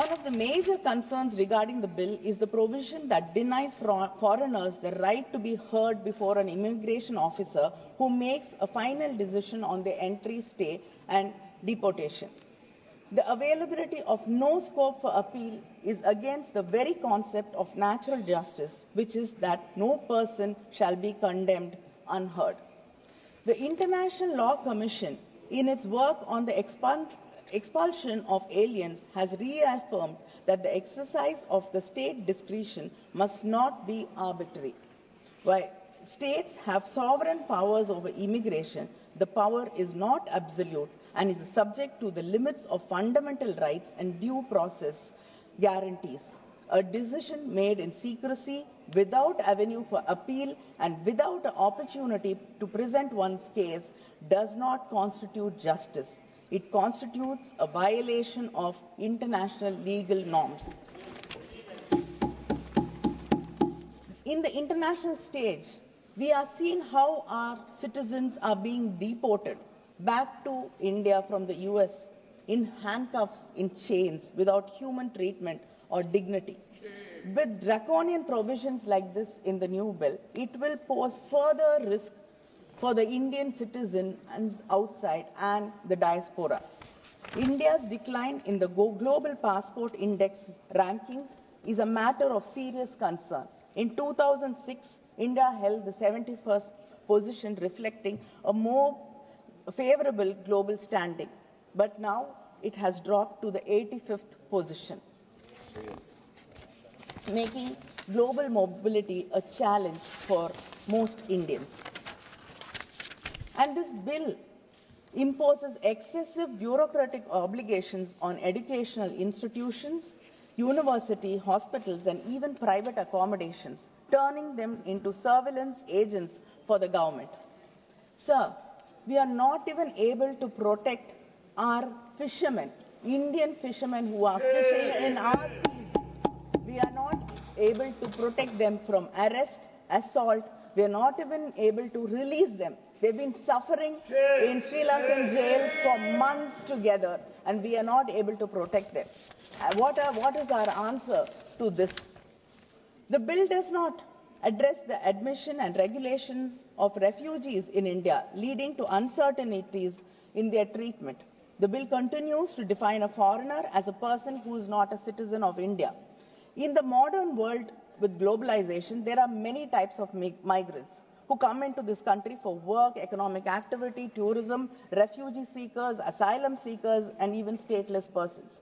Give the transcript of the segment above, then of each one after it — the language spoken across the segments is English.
One of the major concerns regarding the bill is the provision that denies foreigners the right to be heard before an immigration officer who makes a final decision on their entry, stay, and deportation. The availability of no scope for appeal is against the very concept of natural justice, which is that no person shall be condemned unheard. The International Law Commission, in its work on the expulsion of aliens, has reaffirmed that the exercise of the state discretion must not be arbitrary. While states have sovereign powers over immigration, the power is not absolute and is subject to the limits of fundamental rights and due process guarantees. A decision made in secrecy, without avenue for appeal, and without an opportunity to present one's case does not constitute justice. It constitutes a violation of international legal norms. In the international stage, we are seeing how our citizens are being deported back to India from the US in handcuffs, in chains, without human treatment or dignity. With draconian provisions like this in the new bill, it will pose further risk for the Indian citizens outside and the diaspora. India's decline in the Global Passport Index rankings is a matter of serious concern. In 2006, India held the 71st position, reflecting a more favorable global standing. But now it has dropped to the 85th position, making global mobility a challenge for most Indians. And this bill imposes excessive bureaucratic obligations on educational institutions, university, hospitals, and even private accommodations, turning them into surveillance agents for the government. Sir, we are not even able to protect our fishermen, Indian fishermen who are fishing in our seas. We are not able to protect them from arrest, assault. We are not even able to release them. They've been suffering in Sri Lankan jails for months together, and we are not able to protect them. What is our answer to this? The bill does not address the admission and regulations of refugees in India, leading to uncertainties in their treatment. The bill continues to define a foreigner as a person who is not a citizen of India. In the modern world with globalization, there are many types of migrants who come into this country for work, economic activity, tourism, refugee seekers, asylum seekers, and even stateless persons.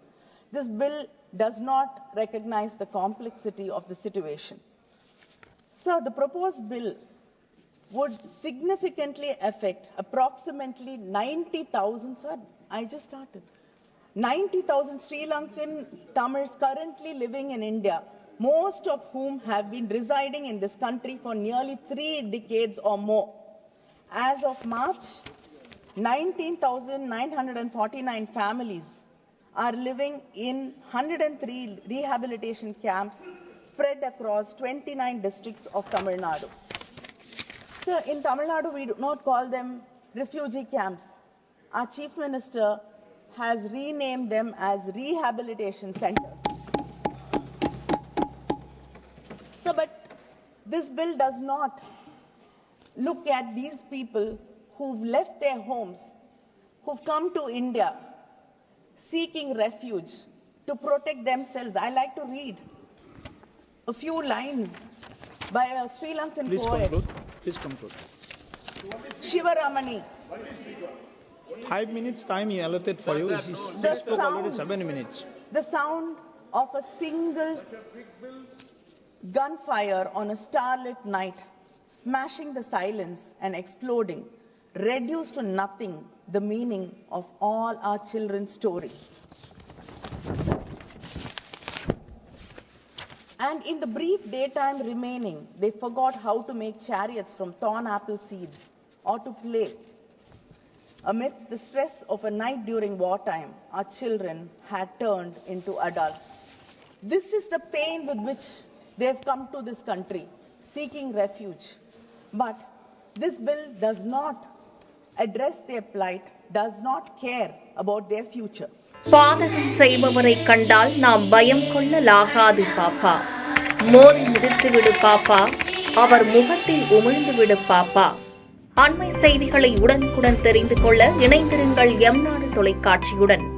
This bill does not recognize the complexity of the situation. So the proposed bill would significantly affect approximately 90,000, sir, I just started, 90,000 Sri Lankan Tamils currently living in India, most of whom have been residing in this country for nearly 3 decades or more. As of March, 19,949 families are living in 103 rehabilitation camps spread across 29 districts of Tamil Nadu. So in Tamil Nadu, we do not call them refugee camps. Our Chief Minister has renamed them as rehabilitation centers. So, but this bill does not look at these people who've left their homes, who've come to India seeking refuge to protect themselves. I like to read a few lines by a Sri Lankan poet. Please conclude. Shivaramani. 5 minutes time he allotted for you. He spoke already 7 minutes. The sound of a single gunfire on a starlit night, smashing the silence and exploding, reduced to nothing the meaning of all our children's stories. And in the brief daytime remaining, they forgot how to make chariots from torn apple seeds or to play. Amidst the stress of a night during wartime, our children had turned into adults. This is the pain with which they have come to this country, seeking refuge. But this bill does not address their plight, does not care about their future. பாதகம் செய்பவரை கண்டால் நாம் பயம் கொள்ளலாகாது பாப்பா. மோதி மிதித்துவிடு பாப்பா, அவர் முகத்தில் உமிழ்ந்துவிடு பாப்பா. அண்மை செய்திகளை உடனுக்குடன் தெரிந்து கொள்ள இணைந்திருங்கள் எம் நாடு தொலைக்காட்சியுடன்.